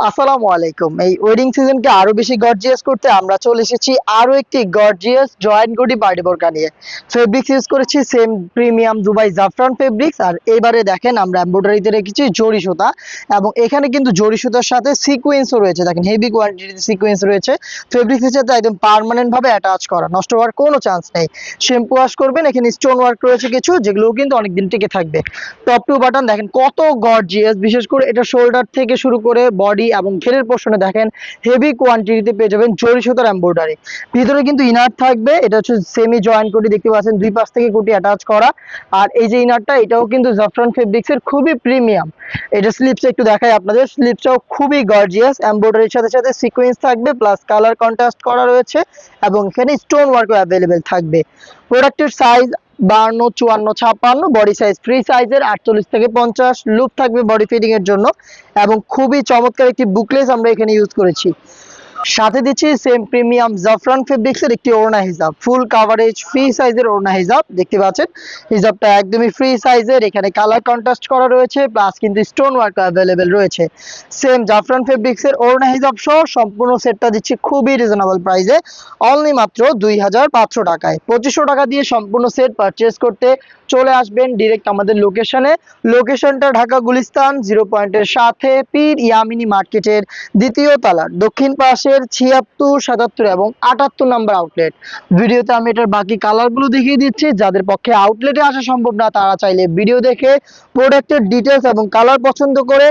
আসসালামু আলাইকুম। এই ওয়েডিং সিজনকে আরো বেশি গর্জিয়াস করতে আমরা চলে এসেছি আরো একটি গর্জিয়াস জয়েন্ট গুডি পার্টি বোরকা নিয়ে। ফেব্রিক্স ইউজ করেছি সেম প্রিমিয়াম দুবাই জাফরান ফেব্রিক্স। আর এবারে দেখেন আমরা এমব্রয়ডারিতে রেখেছি জরি সুতা, এবং এখানে কিন্তু জরি সুতার সাথে সিকোয়েন্সও রয়েছে। দেখেন হেভি কোয়ান্টিটিতে সিকোয়েন্স রয়েছে, ফেব্রিক্সের সাথে একদম পার্মানেন্ট ভাবে অ্যাটাচ করা, নষ্ট হওয়ার কোনো চান্স নেই। শ্যাম্পু ওয়াশ করবেন, এখানে স্টোন ওয়ার্ক রয়েছে কিছু, যেগুলোও কিন্তু অনেকদিন টিকে থাকবে। টপ টু বাটন দেখেন কত গর্জিয়াস, বিশেষ করে এটা শোল্ডার থেকে শুরু করে বডি এবং ঘেরের পোর্শনে দেখেন হেভি কোয়ান্টিটিতে পেয়ে যাবেন জরি সুতার এমব্রয়ডারি। ভিতরে কিন্তু ইনার থাকবে, এটা হচ্ছে সেমি জয়েন্ট কোটি, দেখতে পাচ্ছেন দুই পাশ থেকে কোটি অ্যাটাচ করা। আর এই যে ইনারটা, এটাও কিন্তু জাফরান ফেব্রিক্স এর খুবই প্রিমিয়াম। এটা স্লিপস একটু দেখাই আপনাদের, স্লিপসটাও খুবই গর্জিয়াস, এমব্রয়ডারির সাথে সাথে সিকোয়েন্স থাকবে, প্লাস কালার কন্ট্রাস্ট করা রয়েছে, এবং এখানে স্টোন ওয়ার্কও অ্যাভেলেবেল থাকবে। প্রোডাক্টের সাইজ 52, 54, 56, বডি সাইজ ফ্রি সাইজের 48 থেকে 50, লুপ থাকবে বডি ফিটিং এর জন্য, এবং খুবই চমৎকার একটি বুকলেস আমরা এখানে ইউজ করেছি। সাথে দিচ্ছি সেম প্রিমিয়াম জাফরান ফেব্রিক্স এর একটি ওড়না হিজাব, ফুল কাভারেজ ফ্রি সাইজের ওড়না হিজাব, দেখতে পাচ্ছেন হিজাবটা একদমই ফ্রি সাইজের, এখানে কালার কন্ট্রাস্ট করা রয়েছে, প্লাস কিন্তু স্টোন ওয়ার্ক অ্যাভেলেবেল রয়েছে। সেম জাফরান ফেব্রিক্স এর ওড়না হিজাব সহ সম্পূর্ণ সেটটা দিচ্ছি খুবই রিজনেবল প্রাইসে, অনলি মাত্র 2500 টাকায়। 2500 টাকা দিয়ে সম্পূর্ণ সেট পারচেজ করতে চলে আসবেন ডিরেক্ট আমাদের লোকেশনে। লোকেশনটা ঢাকা গুলিস্তান 0 পয়েন্টের সাথে পীর ইয়ামিনী মার্কেটের দ্বিতীয় তলার দক্ষিণ পাশের 76, 77 এবং 78 নাম্বার আউটলেট। ভিডিওতে আমি এটার বাকি কালারগুলো দেখিয়ে দিচ্ছি, যাদের পক্ষে আউটলেটে আসা সম্ভব না তারা চাইলে ভিডিও দেখে প্রোডাক্টের ডিটেলস এবং কালার পছন্দ করে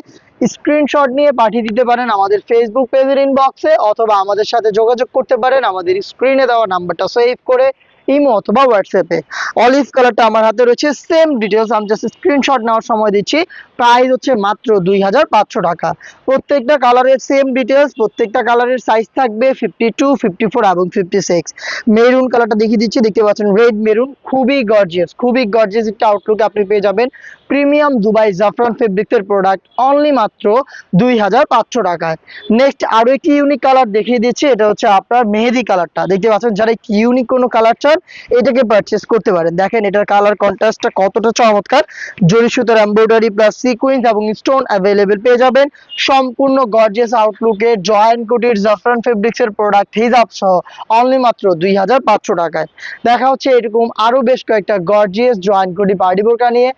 স্ক্রিনশট নিয়ে পাঠিয়ে দিতে পারেন আমাদের ফেসবুক পেজের ইনবক্সে, অথবা আমাদের সাথে যোগাযোগ করতে পারেন আমাদের স্ক্রিনে দেওয়া নাম্বারটা সেভ করে ইমো অথবা হোয়াটসঅ্যাপে। অলিভ কালারটা আমার হাতে রয়েছে, সেম ডিটেলস আমি জাস্ট স্ক্রিনশট নেওয়ার সময় দিচ্ছি। প্রাইস হচ্ছে মাত্র 2500 টাকা। প্রত্যেকটা কালারের সেম ডিটেলস, প্রত্যেকটা কালারের সাইজ থাকবে 52, 54 এবং 56। মেরুন কালারটা দেখিয়ে দিচ্ছি, দেখতে পাচ্ছেন রেড মেরুন, খুবই গর্জিয়াস একটা আউটলুক আপনি পেয়ে যাবেন প্রিমিয়াম দুবাই জাফরান ফেব্রিক্সের প্রোডাক্ট অনলি মাত্র 2500 টাকায়। নেক্সট আরো একটি ইউনিক কালার দেখিয়ে দিচ্ছি, এটা হচ্ছে আপনার মেহেদি কালারটা, দেখতে পাচ্ছেন যারা ইউনিক কোনো কালার চান এটাকে পারচেস করতে পারেন। দেখেন এটার কালার কন্ট্রাস্টটা কতটা চমৎকার, জরি সুতার এমব্রয়ডারি প্লাস সিকোয়েন্স এবং স্টোন অ্যাভেলেবেল পেয়ে যাবেন। সম্পূর্ণ গর্জিয়াস আউটলুকে জয়েন্ট কোটির জাফরান ফেব্রিক্স এর প্রোডাক্ট হিজাব সহ অনলি মাত্র 2500 টাকায়। দেখা হচ্ছে এরকম আরো বেশ কয়েকটা গর্জিয়াস জয়েন্ট কোটি পার্টি বোরকা নিয়ে।